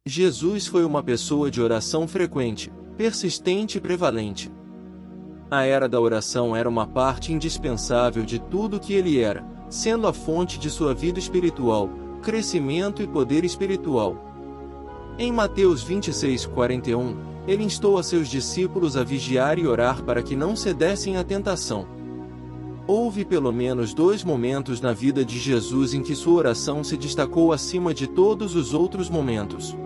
Jesus foi uma pessoa de oração frequente, persistente e prevalente. A era da oração era uma parte indispensável de tudo que ele era, sendo a fonte de sua vida espiritual, crescimento e poder espiritual. Em Mateus 26:41, ele instou a seus discípulos a vigiar e orar para que não cedessem à tentação. Houve pelo menos 2 momentos na vida de Jesus em que sua oração se destacou acima de todos os outros momentos.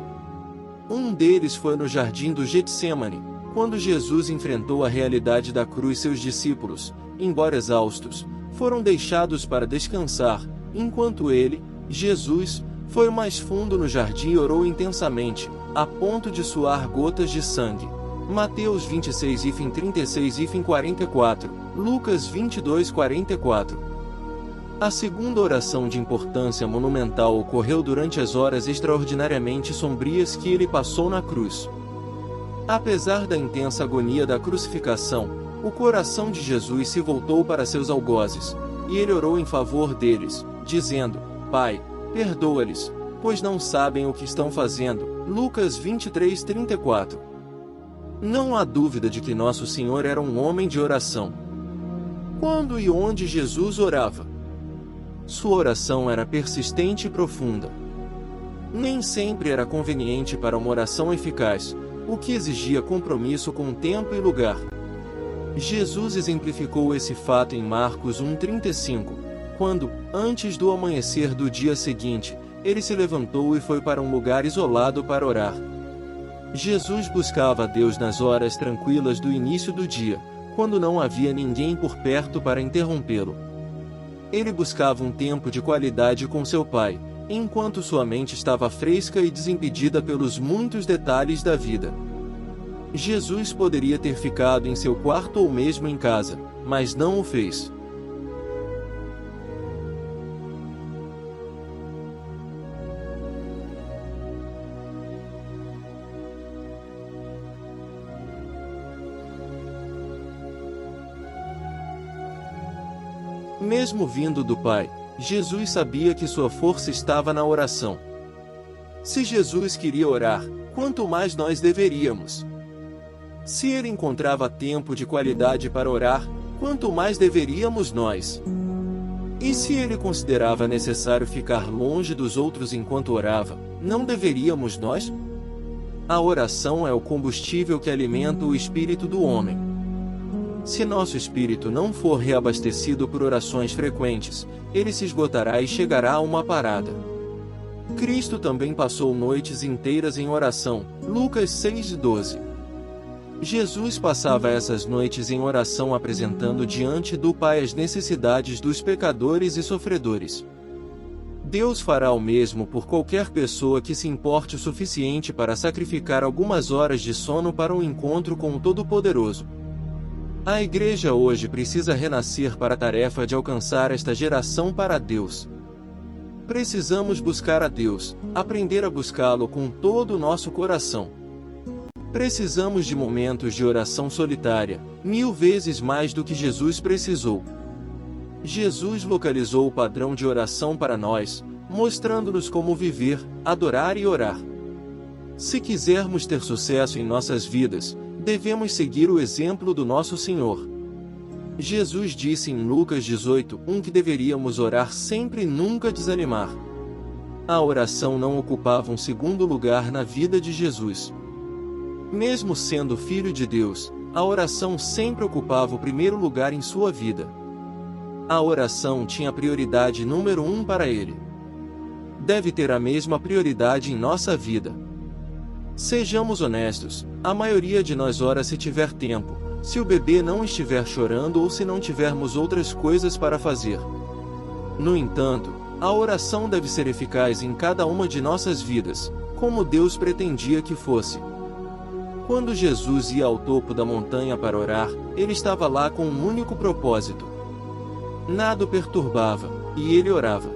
Um deles foi no jardim do Getsemane, quando Jesus enfrentou a realidade da cruz. Seus discípulos, embora exaustos, foram deixados para descansar, enquanto ele, Jesus, foi mais fundo no jardim e orou intensamente, a ponto de suar gotas de sangue. Mateus 26:36-44, Lucas 22:44. A segunda oração de importância monumental ocorreu durante as horas extraordinariamente sombrias que ele passou na cruz. Apesar da intensa agonia da crucificação, o coração de Jesus se voltou para seus algozes, e ele orou em favor deles, dizendo: Pai, perdoa-lhes, pois não sabem o que estão fazendo. Lucas 23:34. Não há dúvida de que Nosso Senhor era um homem de oração. Quando e onde Jesus orava? Sua oração era persistente e profunda. Nem sempre era conveniente para uma oração eficaz, o que exigia compromisso com tempo e lugar. Jesus exemplificou esse fato em Marcos 1:35, quando, antes do amanhecer do dia seguinte, ele se levantou e foi para um lugar isolado para orar. Jesus buscava a Deus nas horas tranquilas do início do dia, quando não havia ninguém por perto para interrompê-lo. Ele buscava um tempo de qualidade com seu Pai, enquanto sua mente estava fresca e desimpedida pelos muitos detalhes da vida. Jesus poderia ter ficado em seu quarto ou mesmo em casa, mas não o fez. Mesmo vindo do Pai, Jesus sabia que sua força estava na oração. Se Jesus queria orar, quanto mais nós deveríamos. Se ele encontrava tempo de qualidade para orar, quanto mais deveríamos nós. E se ele considerava necessário ficar longe dos outros enquanto orava, não deveríamos nós? A oração é o combustível que alimenta o espírito do homem. Se nosso espírito não for reabastecido por orações frequentes, ele se esgotará e chegará a uma parada. Cristo também passou noites inteiras em oração, Lucas 6:12. Jesus passava essas noites em oração apresentando diante do Pai as necessidades dos pecadores e sofredores. Deus fará o mesmo por qualquer pessoa que se importe o suficiente para sacrificar algumas horas de sono para um encontro com o Todo-Poderoso. A Igreja hoje precisa renascer para a tarefa de alcançar esta geração para Deus. Precisamos buscar a Deus, aprender a buscá-lo com todo o nosso coração. Precisamos de momentos de oração solitária, 1000 vezes mais do que Jesus precisou. Jesus localizou o padrão de oração para nós, mostrando-nos como viver, adorar e orar. Se quisermos ter sucesso em nossas vidas, devemos seguir o exemplo do nosso Senhor. Jesus disse em Lucas 18:1 que deveríamos orar sempre e nunca desanimar. A oração não ocupava um segundo lugar na vida de Jesus. Mesmo sendo filho de Deus, a oração sempre ocupava o primeiro lugar em sua vida. A oração tinha prioridade número 1 para ele. Deve ter a mesma prioridade em nossa vida. Sejamos honestos, a maioria de nós ora se tiver tempo, se o bebê não estiver chorando ou se não tivermos outras coisas para fazer. No entanto, a oração deve ser eficaz em cada uma de nossas vidas, como Deus pretendia que fosse. Quando Jesus ia ao topo da montanha para orar, ele estava lá com um único propósito. Nada o perturbava, e ele orava.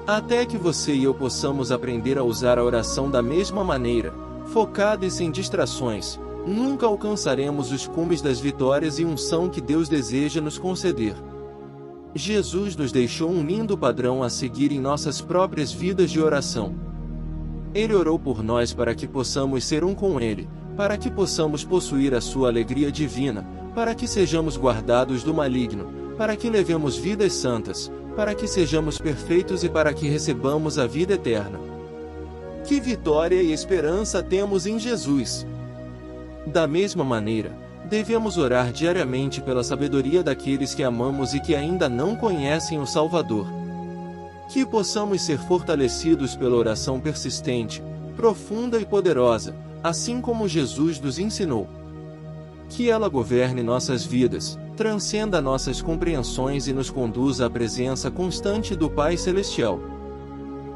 Até que você e eu possamos aprender a usar a oração da mesma maneira, focada e sem distrações, nunca alcançaremos os cumes das vitórias e unção que Deus deseja nos conceder. Jesus nos deixou um lindo padrão a seguir em nossas próprias vidas de oração. Ele orou por nós para que possamos ser um com Ele, para que possamos possuir a sua alegria divina, para que sejamos guardados do maligno, para que levemos vidas santas, para que sejamos perfeitos e para que recebamos a vida eterna. Que vitória e esperança temos em Jesus! Da mesma maneira, devemos orar diariamente pela sabedoria daqueles que amamos e que ainda não conhecem o Salvador. Que possamos ser fortalecidos pela oração persistente, profunda e poderosa, assim como Jesus nos ensinou. Que ela governe nossas vidas, transcenda nossas compreensões e nos conduza à presença constante do Pai Celestial.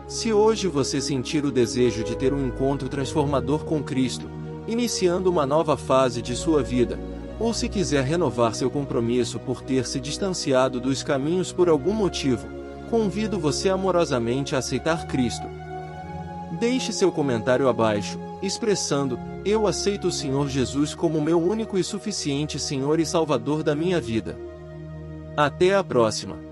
Se hoje você sentir o desejo de ter um encontro transformador com Cristo, iniciando uma nova fase de sua vida, ou se quiser renovar seu compromisso por ter se distanciado dos caminhos por algum motivo, convido você amorosamente a aceitar Cristo. Deixe seu comentário abaixo, expressando: eu aceito o Senhor Jesus como meu único e suficiente Senhor e Salvador da minha vida. Até a próxima!